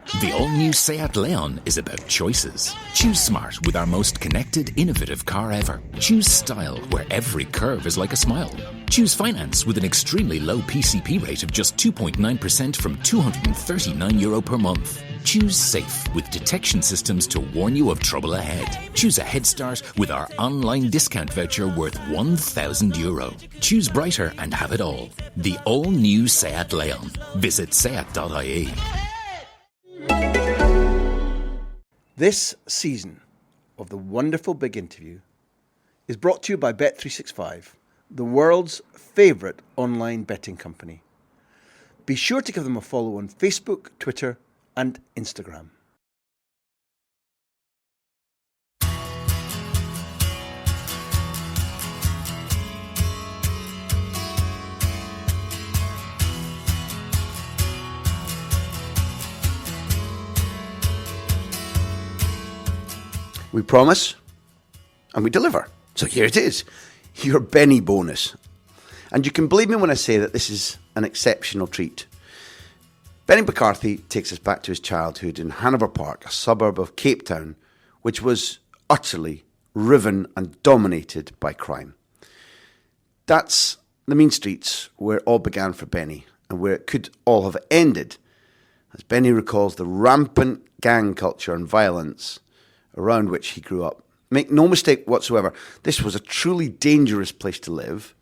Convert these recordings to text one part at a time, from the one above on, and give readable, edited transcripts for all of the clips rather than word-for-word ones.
The all-new Seat Leon is about choices. Choose smart with our most connected, innovative car ever. Choose style, where every curve is like a smile. Choose finance with an extremely low PCP rate of just 2.9% from €239 per month. Choose safe with detection systems to warn you of trouble ahead. Choose a head start with our online discount voucher worth €1,000. Choose brighter and have it all. The all-new Seat Leon. Visit seat.ie. This season of the wonderful Big Interview is brought to you by Bet365, the world's favourite online betting company. Be sure to give them a follow on Facebook, Twitter and Instagram. We promise, and we deliver. So here it is, your Benny bonus. And you can believe me when I say that this is an exceptional treat. Benni McCarthy takes us back to his childhood in Hanover Park, a suburb of Cape Town, which was utterly riven and dominated by crime. That's the mean streets where it all began for Benny, and where it could all have ended, as Benny recalls the rampant gang culture and violence around which he grew up. Make no mistake whatsoever, this was a truly dangerous place to live,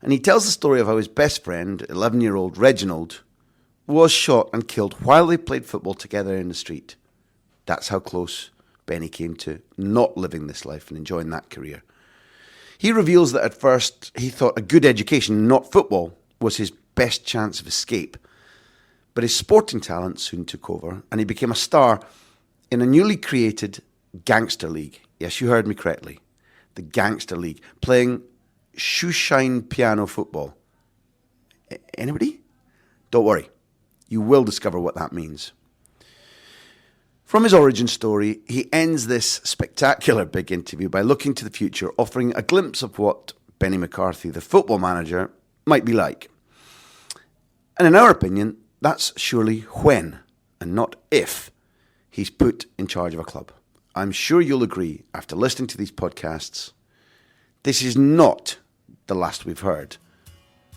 and he tells the story of how his best friend, 11-year-old Reginald, was shot and killed while they played football together in the street. That's how close Benny came to not living this life and enjoying that career. He reveals that at first he thought a good education, not football, was his best chance of escape. But his sporting talent soon took over, and he became a star in a newly created Gangster League. Yes, you heard me correctly. The Gangster League, playing shoeshine piano football. Anybody? Don't worry. You will discover what that means. From his origin story, he ends this spectacular Big Interview by looking to the future, offering a glimpse of what Benni McCarthy, the football manager, might be like. And in our opinion, that's surely when, and not if, he's put in charge of a club. I'm sure you'll agree, after listening to these podcasts, this is not the last we've heard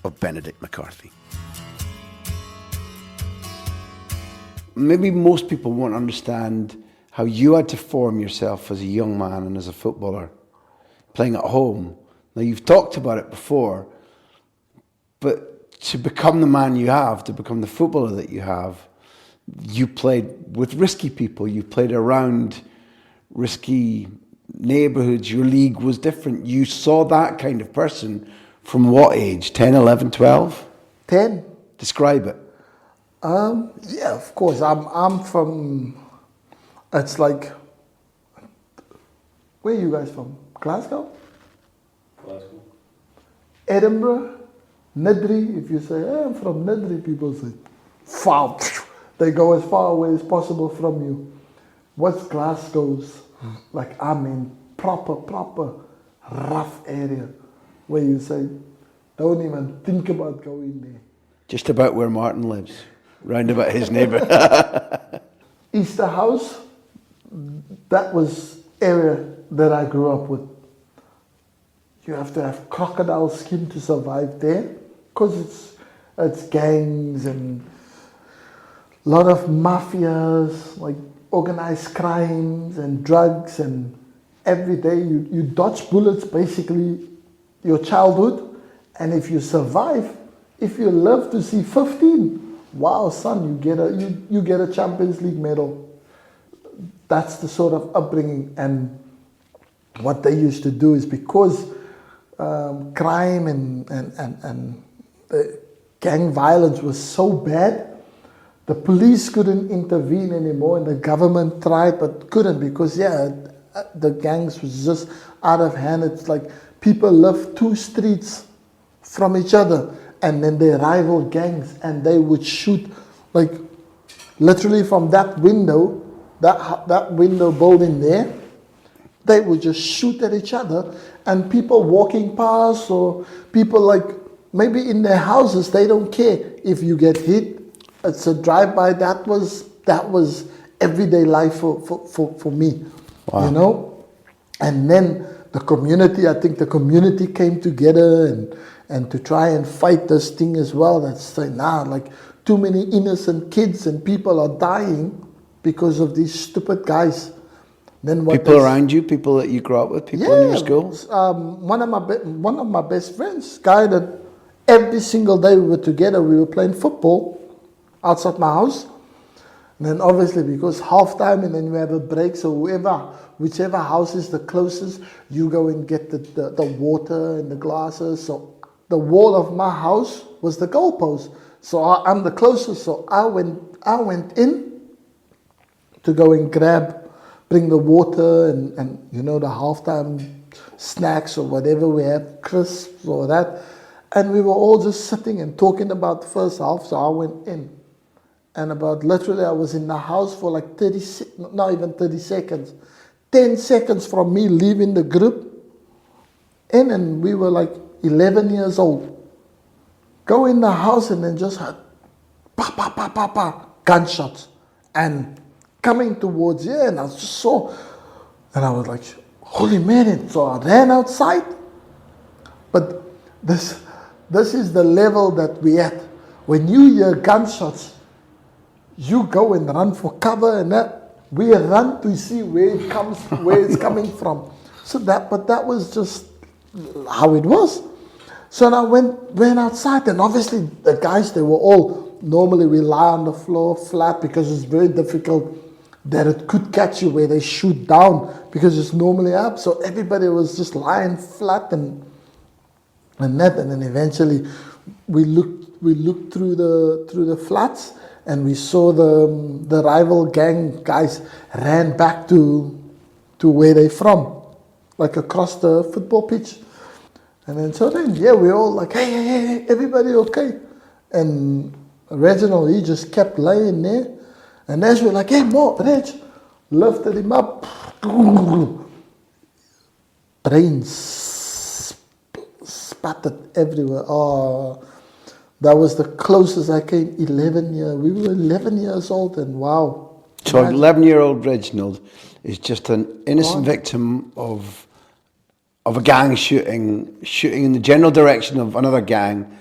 of Benedict McCarthy. Maybe most people won't understand how you had to form yourself as a young man and as a footballer, playing at home. Now, you've talked about it before, but to become the man you have, to become the footballer that you have, you played with risky people, you played around risky neighbourhoods, your league was different. You saw that kind of person from what age? 10, 11, 12? 10. Describe it. Yeah, of course. I'm from, it's like, where are you guys from? Glasgow? Glasgow. Edinburgh? Niddrie? If you say, hey, I'm from Niddrie, people say, far. They go as far away as possible from you. What's Glasgow's? Like, I'm in proper rough area where you say, don't even think about going there. Just about where Martin lives, round about his neighbour. Easter House, that was area that I grew up with. You have to have crocodile skin to survive there, because it's gangs and a lot of mafias, like organized crimes and drugs, and every day you dodge bullets, basically your childhood, and if you survive, if you live to see 15, wow, son, you get a Champions League medal. That's the sort of upbringing. And what they used to do is, because crime and gang violence was so bad, the police couldn't intervene anymore, and the government tried but couldn't, because the gangs was just out of hand. It's like people lived 2 streets from each other, and then they rival gangs, and they would shoot, like literally from that window, that window building there, they would just shoot at each other, and people walking past, or people like maybe in their houses, they don't care if you get hit. It's a drive-by. That was was everyday life for me, Wow. you know. And then the community, I think the community came together and to try and fight this thing as well. That's saying, like too many innocent kids and people are dying because of these stupid guys. Then what People around you, people that you grew up with, people in your school? one of my best friends, guy that every single day we were together, we were playing football outside my house. And then obviously because halftime and then we have a break, so whichever house is the closest, you go and get the water and the glasses. So the wall of my house was the goalpost. So I'm the closest, so I went in to go and bring the water and you know, the halftime snacks or whatever we have, crisps or that. And we were all just sitting and talking about the first half, so I went in. And about literally I was in the house for like not even 30 seconds. 10 seconds from me leaving the group in, and we were like 11 years old. Go in the house and then just heard pa pa pa pa pa gunshots and coming towards you, and I just saw, and I was like, holy man. So I ran outside. But this is the level that we at. When you hear gunshots, you go and run for cover, and that we run to see where it's coming from. So that was just how it was. So I went outside, and obviously the guys, they were all, normally we lie on the floor flat because it's very difficult that it could catch you where they shoot down because it's normally up. So everybody was just lying flat and that, and then eventually we looked through the flats, and we saw the rival gang guys ran back to where they from, like across the football pitch. And then we're all like, hey, everybody okay? And Reginald, he just kept laying there. And as we're like, hey, more, Reg, lifted him up. Brains spattered everywhere. Oh, that was the closest I came. 11 years. We were 11 years old, and wow. So 11-year-old Reginald is just an innocent victim of a gang shooting in the general direction of another gang,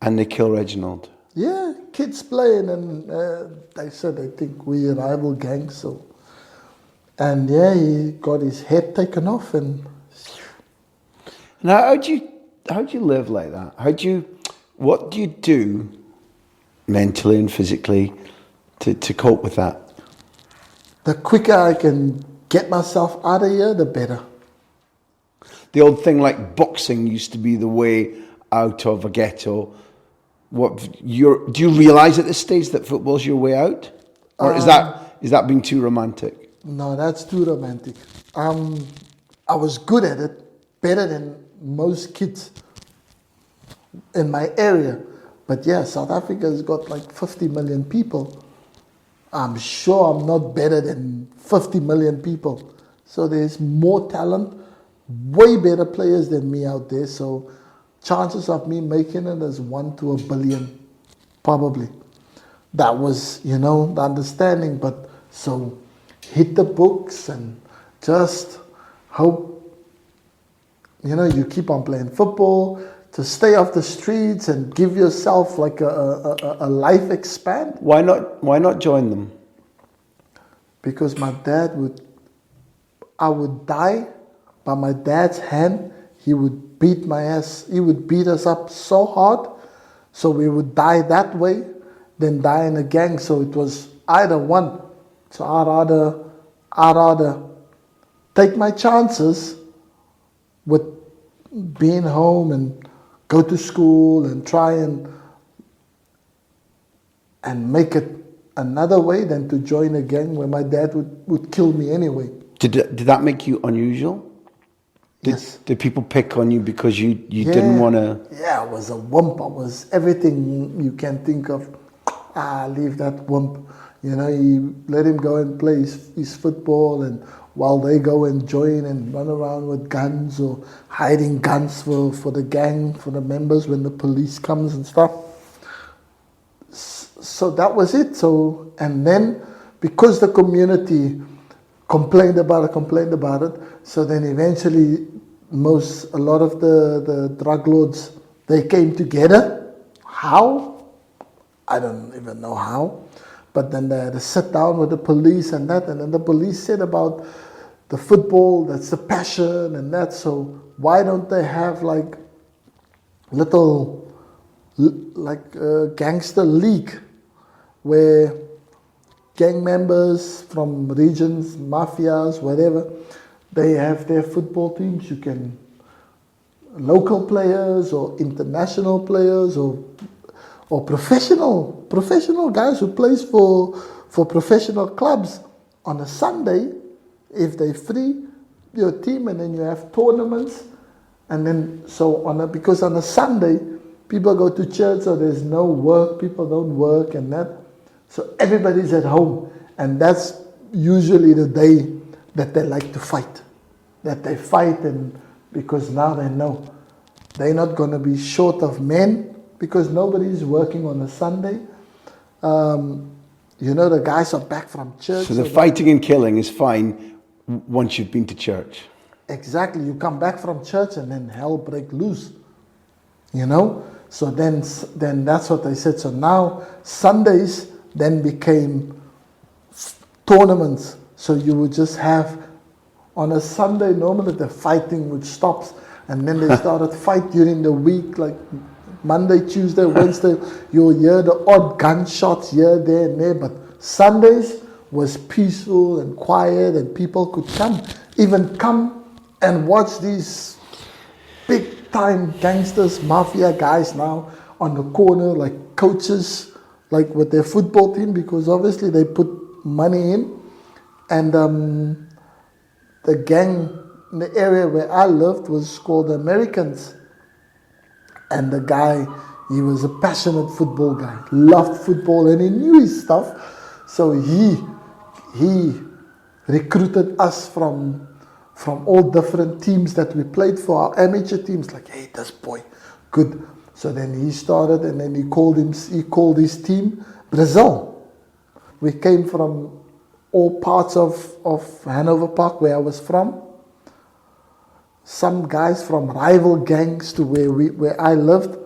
and they kill Reginald. Yeah, kids playing, and they said they think we a rival gang, so. And yeah, he got his head taken off, and. Now, how do you live like that? What do you do mentally and physically to cope with that? The quicker I can get myself out of here, the better. The old thing like boxing used to be the way out of a ghetto. Do you realise at this stage that football's your way out? Or is that being too romantic? No, that's too romantic. I was good at it, better than most kids in my area. But yeah, South Africa's got like 50 million people. I'm sure I'm not better than 50 million people. So there's more talent, way better players than me out there. So chances of me making it is 1 to a billion, probably. That was, the understanding. But so hit the books and just hope, you keep on playing football, to stay off the streets and give yourself like a life expand. Why not join them? Because I would die by my dad's hand. He would beat my ass. He would beat us up so hard. So we would die that way, then die in a gang. So it was either one. So I'd rather take my chances with being home and go to school and try and make it another way than to join a gang where my dad would kill me anyway. Did that make you unusual? Yes. Did people pick on you because you didn't want to? Yeah, I was a wimp. I was everything you can think of. Leave that wimp. You let him go and play his football, and while they go and join and run around with guns or hiding guns for the gang, for the members when the police comes and stuff. So that was it. So, and then because the community complained about it, so then eventually a lot of the drug lords, they came together. How? I don't even know how. But then they had to sit down with the police and then the police said about the football, that's the passion and that, so why don't they have like little, like Gangster League, where gang members from regions, mafias, whatever, they have their football teams. You can, local players or international players or professional guys who plays for professional clubs on a Sunday, if they free your team, and then you have tournaments, and then because on a Sunday people go to church, so there's no work, people don't work and that, so everybody's at home, and that's usually the day that they like to fight, and because now they know they're not going to be short of men, because nobody's working on a Sunday. The guys are back from church. So the fighting and killing is fine once you've been to church. Exactly. You come back from church and then hell break loose. So then that's what they said. So now Sundays then became tournaments. So you would just have, on a Sunday, normally the fighting would stop, and then they started fight during the week, like Monday, Tuesday, Wednesday, you'll hear the odd gunshots here, there, and there. But Sundays was peaceful and quiet, and people could even come and watch these big-time gangsters, mafia guys now on the corner, like coaches, like with their football team, because obviously they put money in. And the gang in the area where I lived was called the Americans. And the guy, he was a passionate football guy, loved football, and he knew his stuff. So he recruited us from all different teams that we played for, our amateur teams. Like, hey, this boy, good. So then he started, and then he called his team Brazil. We came from all parts of Hanover Park, where I was from. Some guys from rival gangs to where I lived,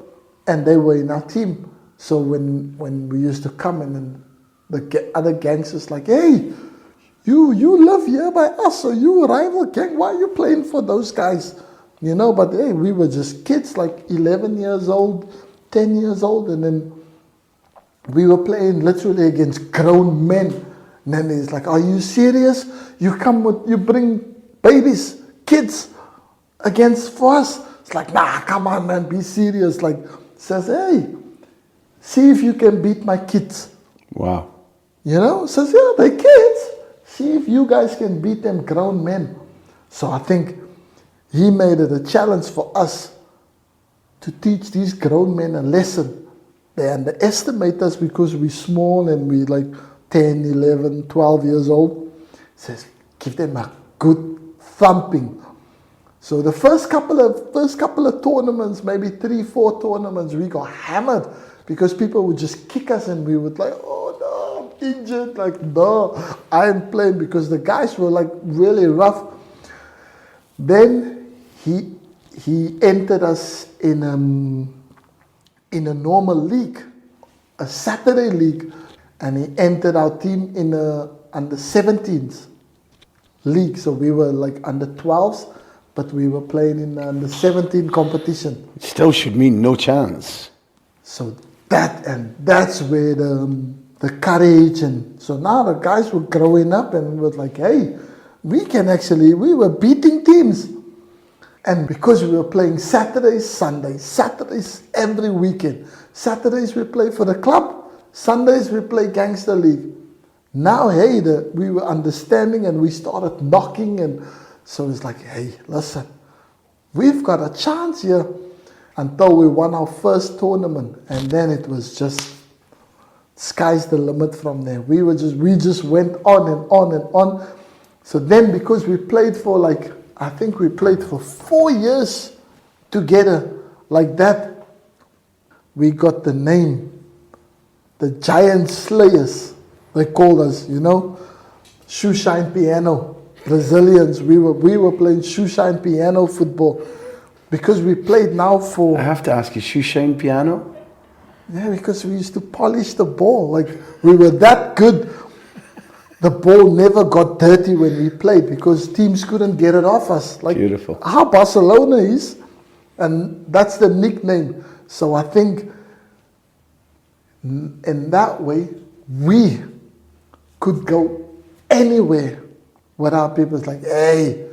and they were in our team. So when we used to come, and then the other gangsters like, hey, you live here by us, so you a rival gang, why are you playing for those guys? But hey, we were just kids, like 11 years old, 10 years old, and then we were playing literally against grown men. And then he's like, are you serious? You bring babies, kids for us? It's like, nah, come on, man, be serious. Like, says, hey, see if you can beat my kids. Wow. Says, yeah, they're kids. See if you guys can beat them grown men. So I think he made it a challenge for us to teach these grown men a lesson. They underestimate us because we're small and we're like 10, 11, 12 years old. Says, give them a good thumping. So the first couple of tournaments, maybe 3-4 tournaments, we got hammered because people would just kick us, and we would like, oh no, I'm injured. Like, no, I'm playing, because the guys were like really rough. Then he entered us in a normal league, a Saturday league, and he entered our team in a under 17s league. So we were like under 12s. But we were playing in the 17 competition. It still should mean no chance. So that's where the courage, and so now the guys were growing up and were like, hey, we were beating teams. And because we were playing Saturdays, Sundays, Saturdays every weekend. Saturdays we play for the club, Sundays we play Gangster League. Now, hey, we were understanding, and we started knocking, and so it's like, hey, listen, we've got a chance here, until we won our first tournament, and then it was just sky's the limit from there. We just went on and on and on. So then, because we played for I think we played for 4 years together like that, we got the name, the Giant Slayers, They called us, you know, shoe shine piano. Brazilians, we were playing shoe shine piano football because we played now for. I have to ask you, shoe shine piano? Yeah, because we used to polish the ball. Like, we were that good. The ball never got dirty when we played because teams couldn't get it off us. Like, beautiful. How Barcelona is, and that's the nickname. So I think in that way, we could go anywhere without people like, hey,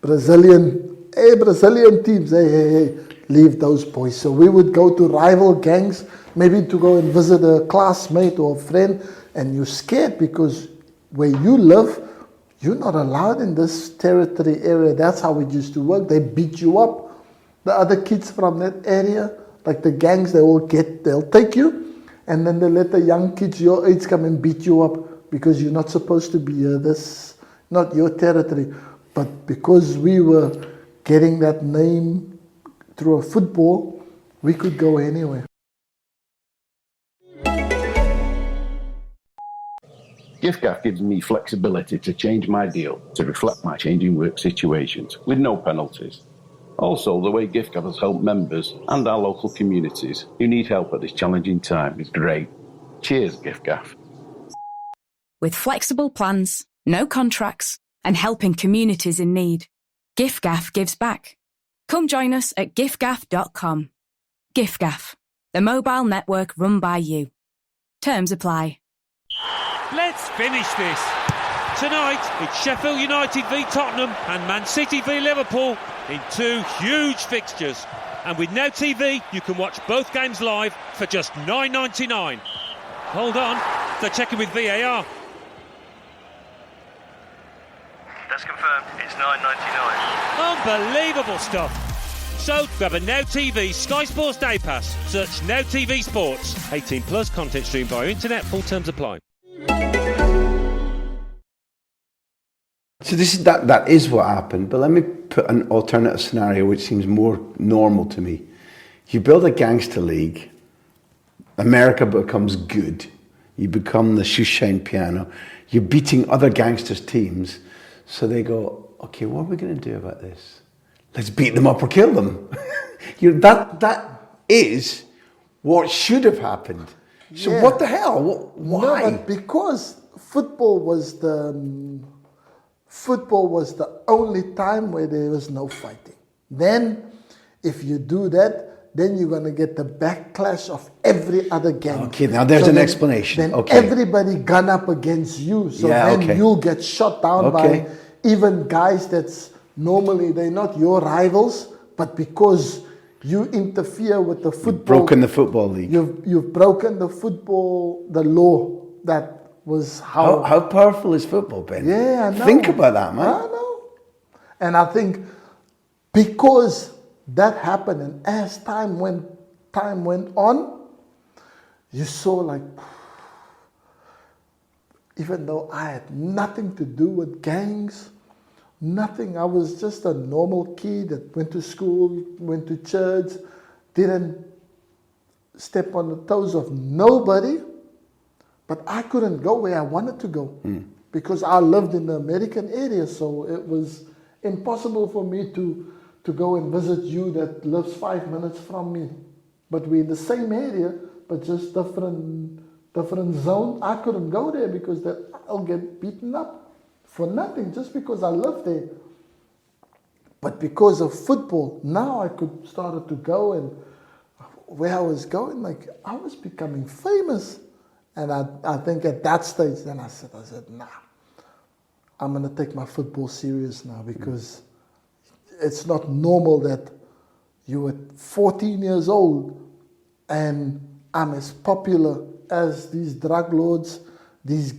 Brazilian teams, hey, leave those boys. So we would go to rival gangs, maybe to go and visit a classmate or a friend, and you're scared because where you live, you're not allowed in this territory area. That's how it used to work. They beat you up. The other kids from that area, like the gangs, they'll take you, and then they let the young kids your age come and beat you up because you're not supposed to be here. This not your territory. But because we were getting that name through a football, we could go anywhere. GiftGaff gives me flexibility to change my deal to reflect my changing work situations with no penalties. Also, the way GiftGaff has helped members and our local communities who need help at this challenging time is great. Cheers, GiftGaff. With flexible plans, no contracts, and helping communities in need, GiftGaff gives back. Come join us at giftgaff.com. GiftGaff, the mobile network run by you. Terms apply. Let's finish this. Tonight, it's Sheffield United v Tottenham and Man City v Liverpool in two huge fixtures. And with Now TV, you can watch both games live for just $9.99. Hold on, they're checking with VAR. That's confirmed, it's $9.99. Unbelievable stuff. So, grab a Now TV Sky Sports Day Pass. Search Now TV Sports. 18 plus, content streamed via internet, full terms apply. So that is what happened, but let me put an alternative scenario which seems more normal to me. You build a gangster league, America becomes good, you become the shoe shine piano, you're beating other gangsters' teams, so they go, okay, what are we going to do about this? Let's beat them up or kill them. That is what should have happened. So Yeah. what the hell? Why? No, but because football was the only time where there was no fighting. Then, if you do that, then you're going to get the backlash of every other gang. Okay, now there's an explanation. Then Okay. everybody gun up against you. So then okay. you'll get shot down by even guys that's normally they're not your rivals, but because you interfere with the football. You've broken the football league. You've broken the law that was How powerful is football, Ben? Yeah, I know. Think about that, man. I know. And I think because that happened, and as time went on, you saw like, even though I had nothing to do with gangs, nothing. I was just a normal kid that went to school, went to church, didn't step on the toes of nobody. But I couldn't go where I wanted to go because I lived in the American area, so it was impossible for me to go and visit you that lives 5 minutes from me. But we're in the same area, but just different zone. I couldn't go there because I'll get beaten up for nothing just because I live there. But because of football, now I could start to go, and where I was going, like I was becoming famous. And I think at that stage, then I said, nah, I'm going to take my football serious now because it's not normal that you were 14 years old and I'm as popular as these drug lords, these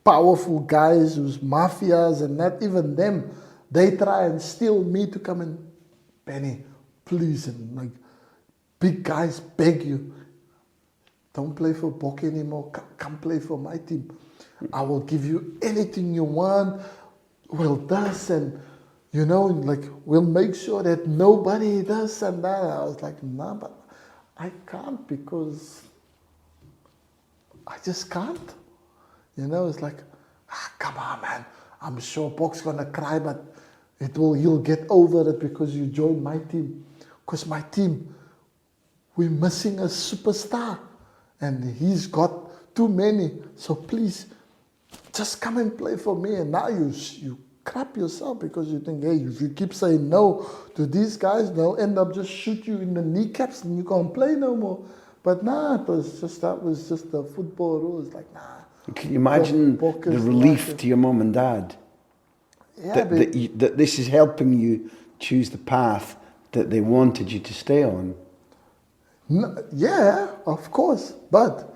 powerful guys who's mafias, and not even them. They try and steal me to come and, Benny, please, and like big guys beg you. Don't play for Bok anymore. Come play for my team. I will give you anything you want. We'll this and, we'll make sure that nobody does and that. I was like, nah, but I can't because I just can't. You know, it's like, come on, man. I'm sure Bok's gonna cry, but he'll get over it because you joined my team. Because my team, we're missing a superstar. And he's got too many. So please, just come and play for me. And now you crap yourself because you think, hey, if you keep saying no to these guys, they'll end up just shoot you in the kneecaps and you can't play no more. But nah, that was just the football rules. Like, nah. Can you imagine the relief to your mum and dad? Yeah, that this is helping you choose the path that they wanted you to stay on. No, yeah, of course. But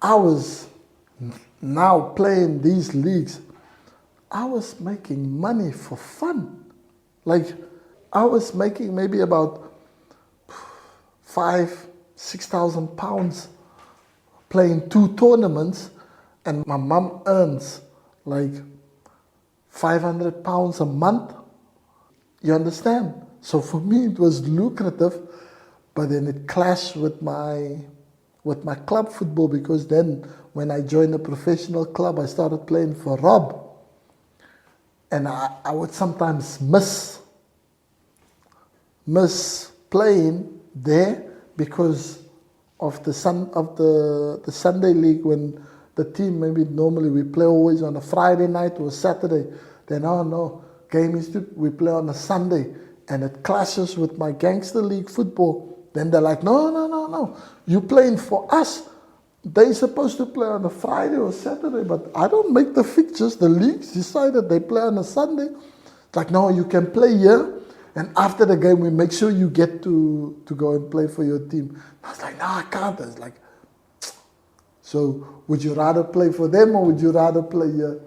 I was now playing these leagues. I was making money for fun. Like, I was making maybe about £6,000 playing 2 tournaments, and my mum earns like £500 a month. You understand? So for me it was lucrative, but then it clashed with my club football, because then when I joined a professional club, I started playing for Rob. And I would sometimes miss playing there because of the Sunday league, when the team, maybe normally we play always on a Friday night or a Saturday. Then, oh no, we play on a Sunday, and it clashes with my Gangster League football. Then they're like, no, you playing for us. They're supposed to play on a Friday or Saturday, but I don't make the fixtures. The leagues decided they play on a Sunday. It's like, no, you can play here, and after the game we make sure you get to go and play for your team. I was like, no, I can't. I was like, so would you rather play for them or would you rather play here?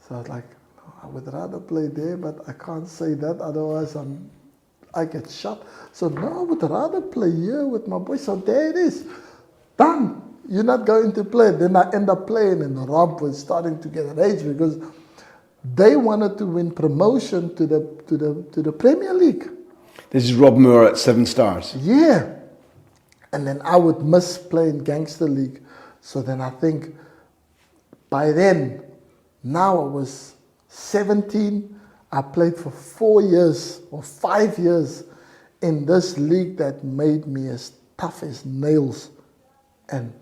So I was like, no, I would rather play there, but I can't say that, otherwise I get shot. So no, I would rather play here with my boys. So there it is, done. You're not going to play. Then I end up playing, and Rob was starting to get enraged because they wanted to win promotion to the Premier League. This is Rob Moore at 7 Stars. Yeah. And then I would miss playing Gangster League. So then I think by then, now I was 17, I played for 4 years or 5 years in this league that made me as tough as nails. And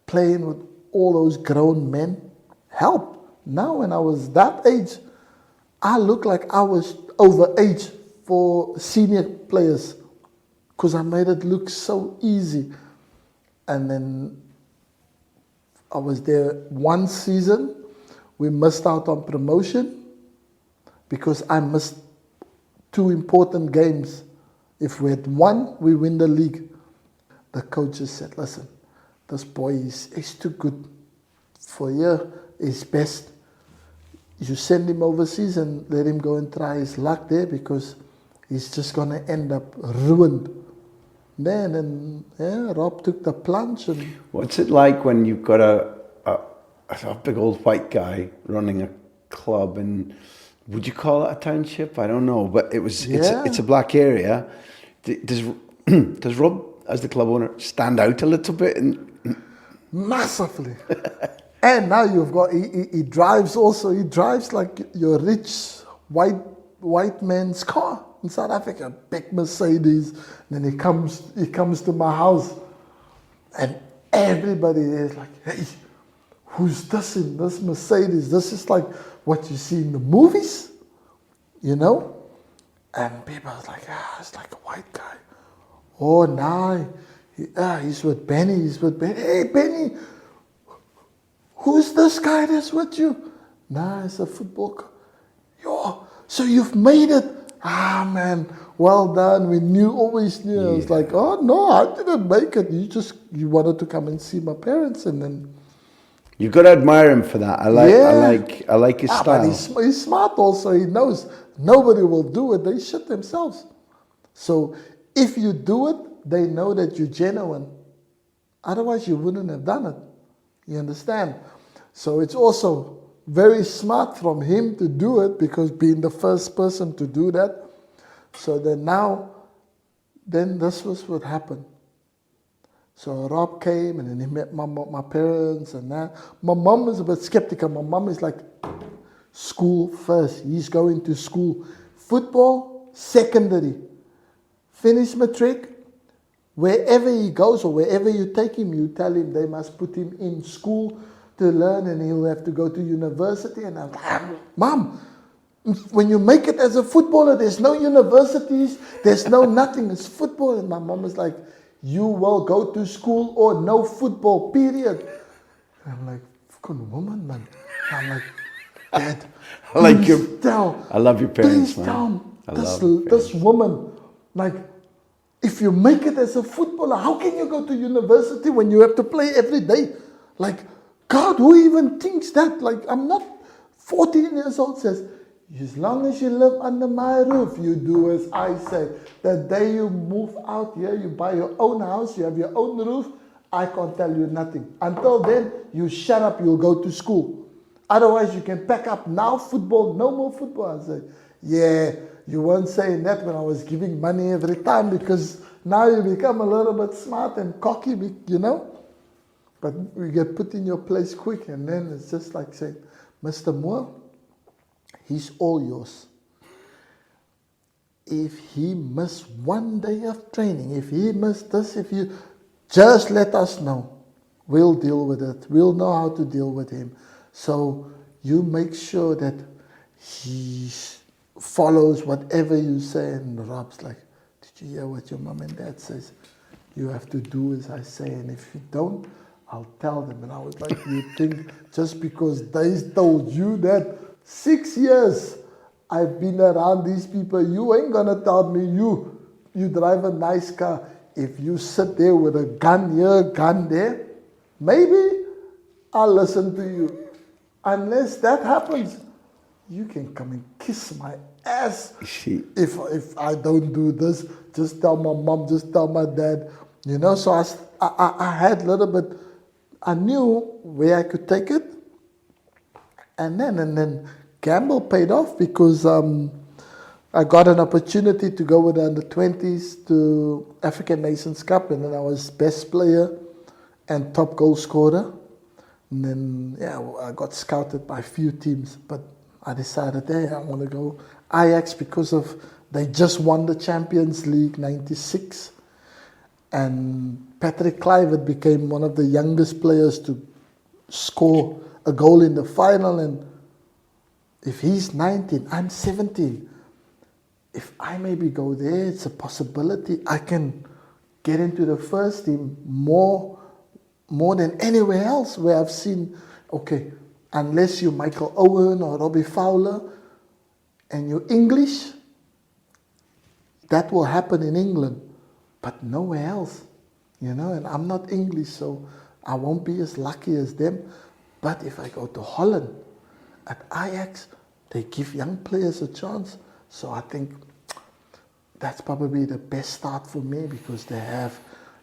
playing with all those grown men helped. Now when I was that age, I looked like I was overage for senior players because I made it look so easy. And then I was there one season. We missed out on promotion because I missed 2 important games. If we had won, we win the league. The coaches said, listen, this boy is too good for you. He's best. You send him overseas and let him go and try his luck there, because he's just going to end up ruined. Then Rob took the plunge. And what's it like when you've got a big old white guy running a club in, would you call it a township? I don't know, but it's a black area. Does Rob, as the club owner, stand out a little bit? Massively. And now you've got, he drives also, he drives like your rich white man's car in South Africa, big Mercedes. And then he comes to my house, and everybody there is like, hey, who's this in this Mercedes? This is like what you see in the movies, you know? And people are like, it's like a white guy. Oh, no, he's with Benny, Hey, Benny, who's this guy that's with you? Nah, it's a football coach. Yo, so you've made it. Ah, man, well done. We always knew. Yeah. I was like, oh, no, I didn't make it. You wanted to come and see my parents, and then... You've got to admire him for that. I like his style. But he's smart also. He knows nobody will do it. They shit themselves. So if you do it, they know that you're genuine. Otherwise, you wouldn't have done it. You understand? So it's also very smart from him to do it, because being the first person to do that. So then this was what happened. So Rob came and then he met my parents and that. My mom is a bit skeptical. My mom is like, school first. He's going to school. Football, secondary. Finish matric. Wherever he goes or wherever you take him, you tell him they must put him in school to learn and he'll have to go to university. And I'm like, Mom, when you make it as a footballer, there's no universities, there's no nothing, it's football. And my mom is like, you will go to school or no football, period. And I'm like, fucking woman, man. I'm like, Dad, I like please your, tell. I love your parents, Please man. tell this woman, like, if you make it as a footballer, how can you go to university when you have to play every day? Like, God, who even thinks that? Like, I'm not 14 years old, says, as long as you live under my roof, you do as I say. The day you move out here, you buy your own house, you have your own roof, I can't tell you nothing. Until then, you shut up, you'll go to school. Otherwise, you can pack up now, football, no more football. I say, yeah, you weren't saying that when I was giving money every time because now you become a little bit smart and cocky, you know. But you get put in your place quick and then it's just like saying, Mr. Moore, he's all yours. If he missed one day of training, if he missed this, if you just let us know. We'll deal with it. We'll know how to deal with him. So you make sure that he follows whatever you say. And Rob's like, did you hear what your mom and dad says? You have to do as I say. And if you don't, I'll tell them. And I was like, you think just because they told you that 6 years I've been around these people, you ain't gonna tell me you drive a nice car. If you sit there with a gun here, gun there, maybe I'll listen to you. Unless that happens, you can come and kiss my ass. If I don't do this, just tell my mom, just tell my dad. You know, so I had a little bit, I knew where I could take it. And then gamble paid off because I got an opportunity to go with the under-20s to African Nations Cup, and then I was best player and top goal scorer. And then, I got scouted by a few teams, but I decided, hey, I want to go Ajax because they just won the Champions League 96. And Patrick Kluivert became one of the youngest players to score a goal in the final. And if he's 19, I'm 17. If I maybe go there, it's a possibility I can get into the first team more than anywhere else where I've seen, okay, unless you're Michael Owen or Robbie Fowler and you're English, that will happen in England, but nowhere else, you know, and I'm not English, so I won't be as lucky as them. But if I go to Holland, at Ajax, they give young players a chance. So I think that's probably the best start for me because they have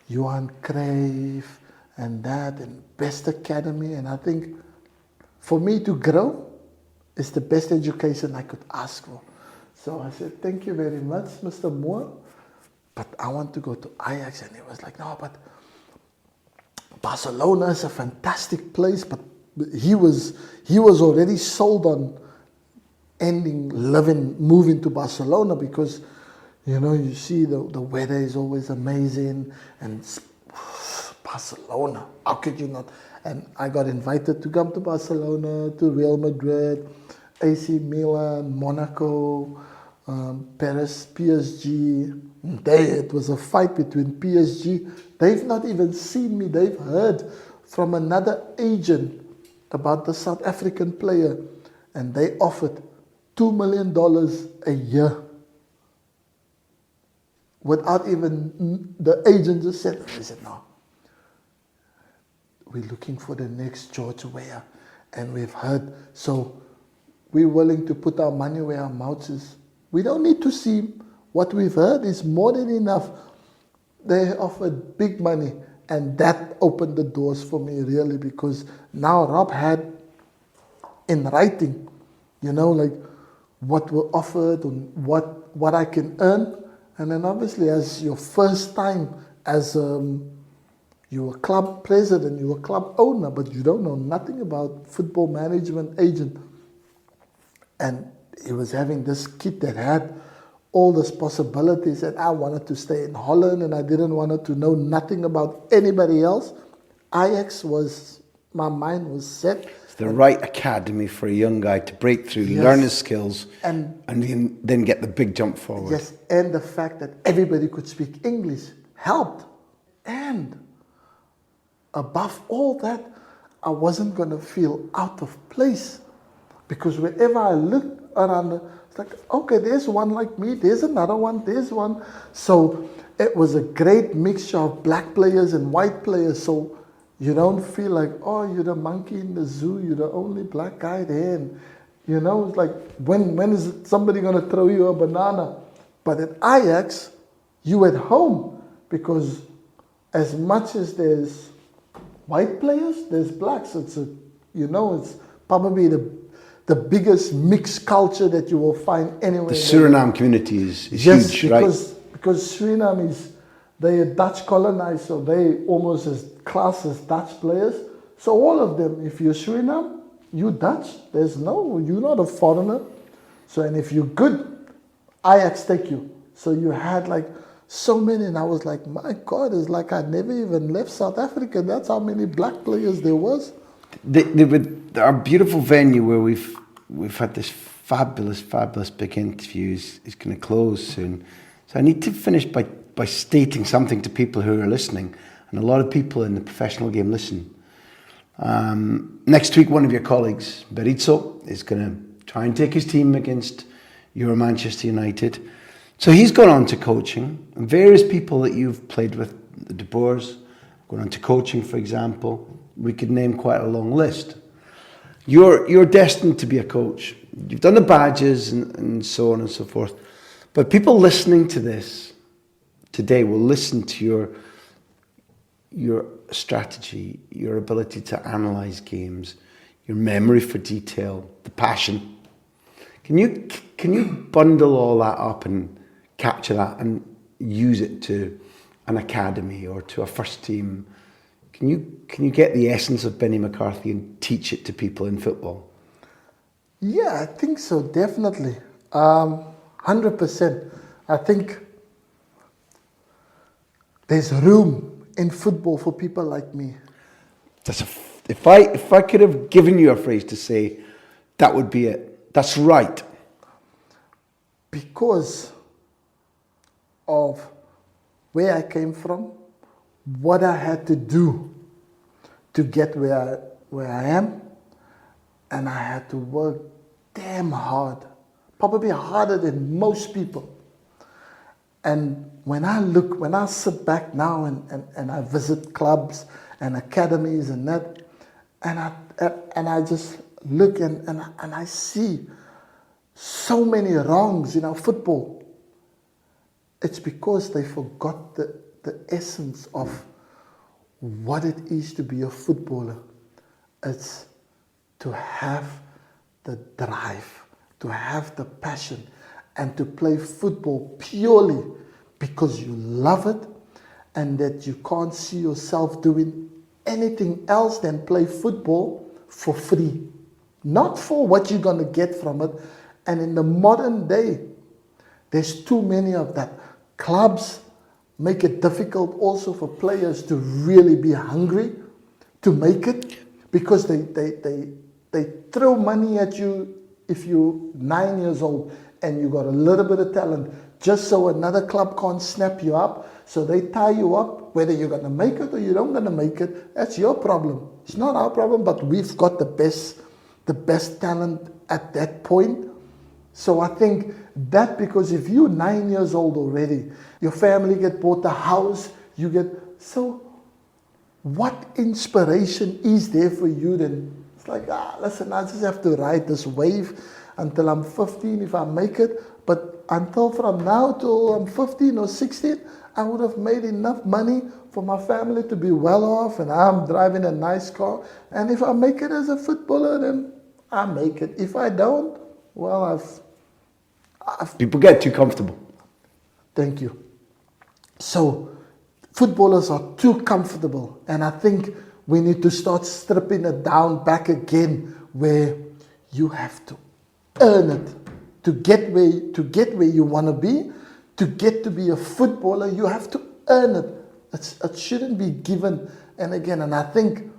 Johan Cruyff and that and best academy. And I think for me to grow is the best education I could ask for. So I said, thank you very much, Mr. Moore, but I want to go to Ajax. And he was like, no, but Barcelona is a fantastic place, but he was already sold on moving to Barcelona because, you know, you see the weather is always amazing and Barcelona, how could you not? And I got invited to come to Barcelona, to Real Madrid, AC Milan, Monaco, Paris, PSG. It was a fight between PSG. They've not even seen me. They've heard from another agent about the South African player, and they offered $2 million a year. Without even, the agent just said, they said, no, we're looking for the next George Weah, and we've heard, so we're willing to put our money where our mouth is. We don't need to see what we've heard is more than enough. They offered big money, and that opened the doors for me really, because now Rob had in writing, you know, like what were offered and what I can earn. And then obviously as your first time as You're a club president, you're a club owner, but you don't know nothing about football management agent. And he was having this kid that had all these possibilities, and I wanted to stay in Holland, and I didn't want to know nothing about anybody else. Ajax was, my mind was set. It's the right academy for a young guy to break through, learn his skills, and then get the big jump forward. Yes, and the fact that everybody could speak English helped. And above all that, I wasn't going to feel out of place, because wherever I looked around, it's like, okay, there's one like me, there's another one, there's one. So it was a great mixture of black players and white players. So you don't feel like, oh, you're the monkey in the zoo, you're the only black guy there. And, you know, it's like, when is somebody going to throw you a banana? But at Ajax, you at home, because as much as there's white players, there's blacks. It's probably the biggest mixed culture that you will find anywhere. The Suriname community is huge, right? Because Suriname they're Dutch colonized, so they almost as class as Dutch players. So all of them, if you're Suriname, you Dutch. You're not a foreigner. So, and if you're good, Ajax take you. So you had like so many, and I was like, my God, it's like I never even left South Africa. That's how many black players there was. Our beautiful venue where we've had this fabulous big interview is going to close soon. So I need to finish by stating something to people who are listening, and a lot of people in the professional game listen. Next week, one of your colleagues, Berizzo, is going to try and take his team against your Manchester United. So he's gone on to coaching, and various people that you've played with, the De Boers, gone on to coaching, for example. We could name quite a long list. You're destined to be a coach. You've done the badges and so on and so forth. But people listening to this today will listen to your strategy, your ability to analyze games, your memory for detail, the passion. Can you bundle all that up and capture that and use it to an academy or to a first team? Can you get the essence of Benni McCarthy and teach it to people in football? Yeah, I think so, definitely. 100%. I think there's room in football for people like me. If I could have given you a phrase to say, that would be it. That's right. Because of where I came from, what I had to do to get where I am, and I had to work damn hard, probably harder than most people. And when I sit back now and I visit clubs and academies and that, and I just look and I see so many wrongs in our football, it's because they forgot the essence of what it is to be a footballer. It's to have the drive, to have the passion, and to play football purely because you love it, and that you can't see yourself doing anything else than play football for free. Not for what you're going to get from it. And in the modern day, there's too many of that. Clubs make it difficult also for players to really be hungry to make it, because they throw money at you if you're 9 years old and you got a little bit of talent, just so another club can't snap you up. So they tie you up, whether you're going to make it or you don't going to make it. That's your problem. It's not our problem, but we've got the best talent at that point. So I think that, because if you're 9 years old already, your family get bought a house, so what inspiration is there for you then? It's like, listen, I just have to ride this wave until I'm 15 if I make it. But until from now till I'm 15 or 16, I would have made enough money for my family to be well off, and I'm driving a nice car. And if I make it as a footballer, then I make it. If I don't, well, I've people get too comfortable. Thank you. So footballers are too comfortable, and I think we need to start stripping it down back again, where you have to earn it to get where you want to be. To get to be a footballer, you have to earn it. It shouldn't be given. And again, and I think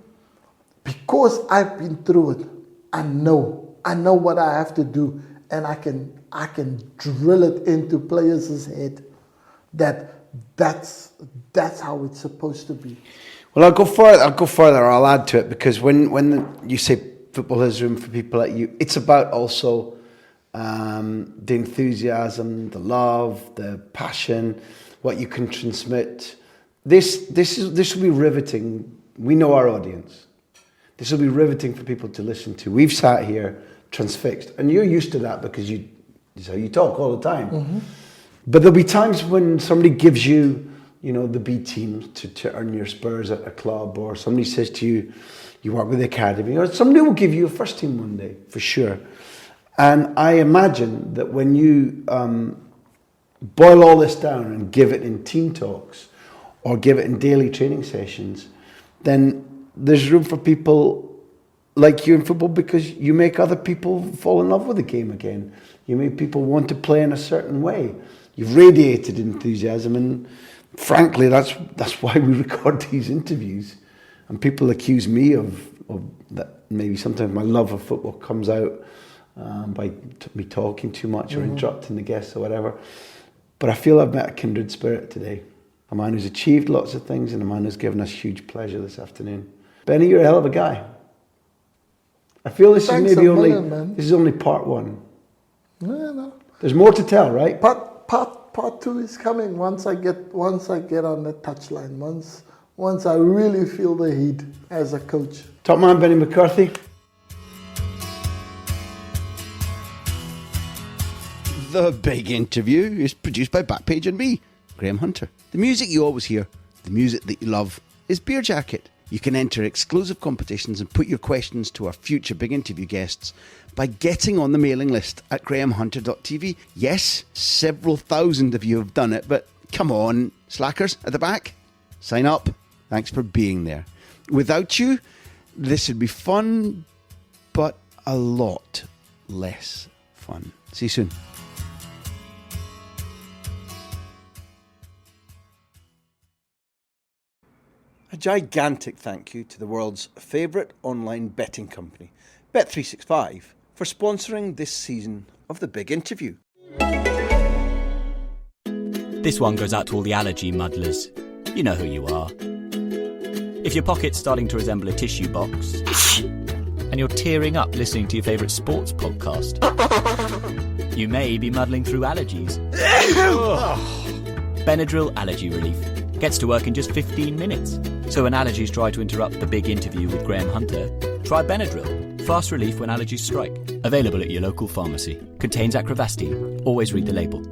because I've been through it, I know what I have to do, and I can drill it into players' head that's how it's supposed to be. Well, I'll go further. I'll add to it, because when you say football has room for people like you, it's about also the enthusiasm, the love, the passion, what you can transmit. This will be riveting. We know our audience. This will be riveting for people to listen to. We've sat here transfixed, and you're used to that because it's how you talk all the time. Mm-hmm. But there'll be times when somebody gives you, the B team to earn your spurs at a club, or somebody says to you, you work with the academy, or somebody will give you a first team one day, for sure. And I imagine that when you boil all this down and give it in team talks or give it in daily training sessions, then there's room for people like you in football, because you make other people fall in love with the game again. You make people want to play in a certain way. You've radiated enthusiasm, and frankly, that's why we record these interviews. And people accuse me of that. Maybe sometimes my love of football comes out by me talking too much or interrupting the guests or whatever. But I feel I've met a kindred spirit today. A man who's achieved lots of things, and a man who's given us huge pleasure this afternoon. Benny, you're a hell of a guy. I feel this is only part one. No. There's more to tell, right? Part two is coming once I get on the touchline. Once I really feel the heat as a coach. Top man Benni McCarthy. The Big Interview is produced by Backpage and me, Graham Hunter. The music you always hear, the music that you love, is Beer Jacket. You can enter exclusive competitions and put your questions to our future Big Interview guests by getting on the mailing list at grahamhunter.tv. Yes, several thousand of you have done it, but come on, slackers at the back, sign up. Thanks for being there. Without you, this would be fun, but a lot less fun. See you soon. A gigantic thank you to the world's favourite online betting company, Bet365, for sponsoring this season of The Big Interview. This one goes out to all the allergy muddlers. You know who you are. If your pocket's starting to resemble a tissue box, and you're tearing up listening to your favourite sports podcast, you may be muddling through allergies. Benadryl Allergy Relief gets to work in just 15 minutes. So when allergies try to interrupt the Big Interview with Graham Hunter, try Benadryl. Fast relief when allergies strike. Available at your local pharmacy. Contains acrovastine. Always read the label.